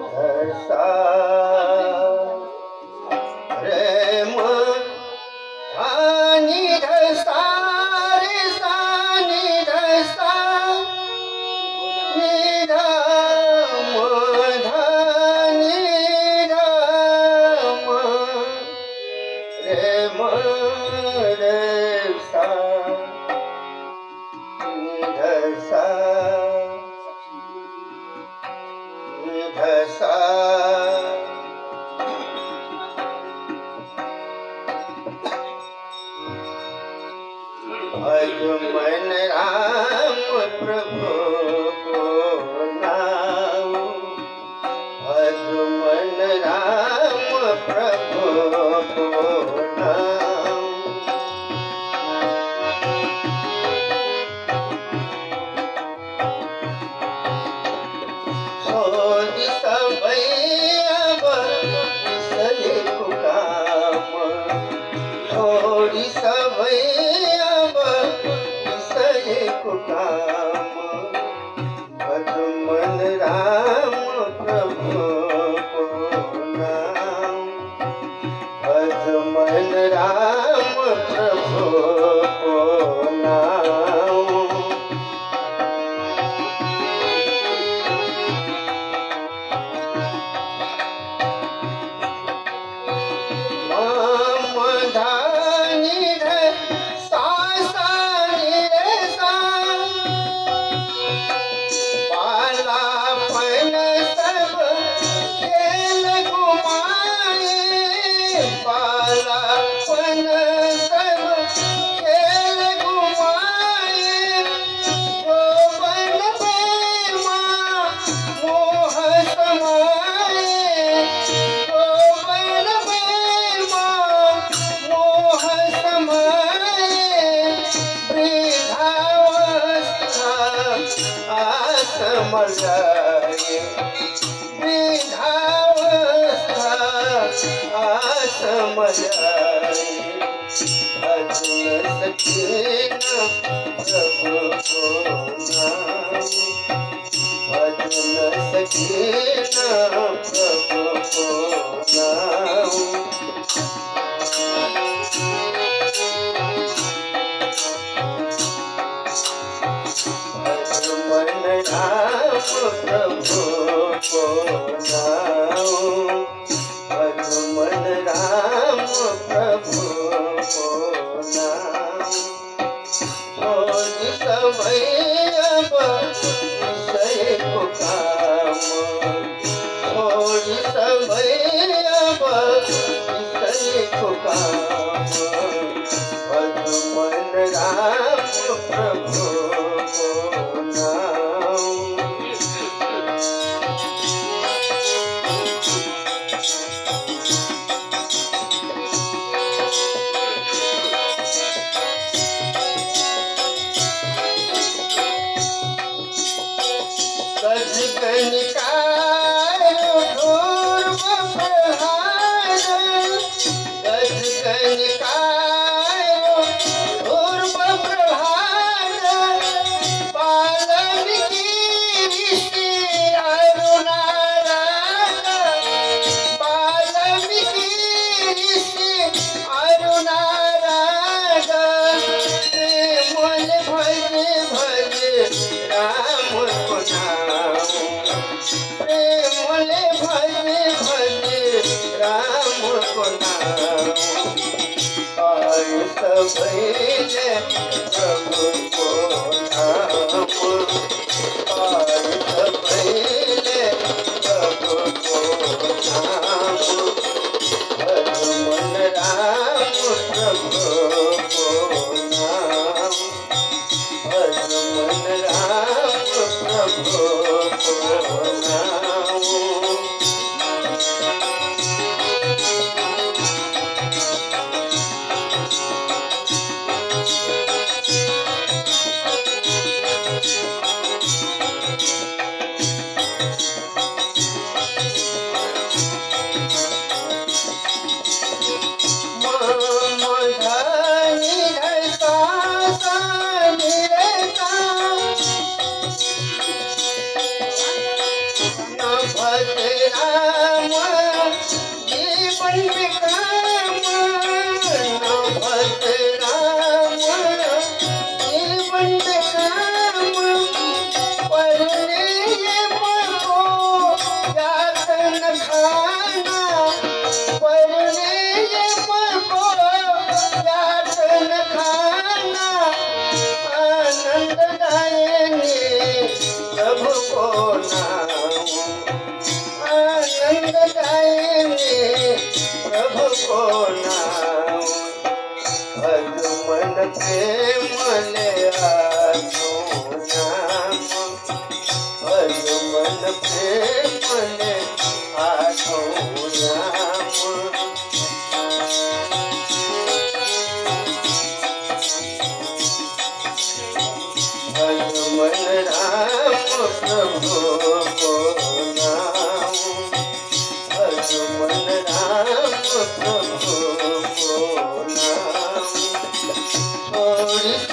धसा रे म धानी धसा रे सा नि धसा नि ध म धानी ध म रे म रे सा नि धसा नि धसा अजुमन राम प्रभु को नाम अजुमन राम प्रभु को नाम सोदी सबैया सही काम सोदी सबैया काम अजुमन राम प्रभु को नाम अजुमन राम प्रभु को नाम माम धानी ध सा सा नि रे सा बालापन सब खेल घुमाए बालापन सब खेल घुमाए गोवन में माँ मोह समाए गोवन में माँ मोह समाए वृद्धावस्था आसमलाए वृद्धावस्था आसमलाए भजन सकीन प्रभु को नाम भजन सकीन प्रभु को नाम अजुमन राम प्रभु को नाम अजुमन राम प्रभु को नाम सोनी सबैया विषय को काम सोनी सबैया विषय को काम अजुमन राम प्रभु को नाम गजगनिकाय ध्रुव प्रहार गजगनिकाय ध्रुव प्रहार बाल्मीकि ऋषि अरुणाराग बाल्मीकि ऋषि अरुणाराग प्रेमल भज भज राम को नाम प्रेमल भज भज राम को नाम आय सबैले प्रभु को नाम आय सबैले प्रभु को नाम अजुमन राम प्रभु को नाम अजुमन राम प्रभु को नाम राम जीवन में काम भक्त राम जीवन में काम पढ़ने पढ़ो यातन खाना पढ़ने पढ़ो यातन खाना आनंद गाएंगे प्रभु को नाम आनंद गाएंगे प्रभु को नाम भगवन प्रेम ले आसो नाम भगवन प्रेम ले आसो नाम भगवन राम प्रभु को नाम भगवन राम प्रभु को नाम छोड़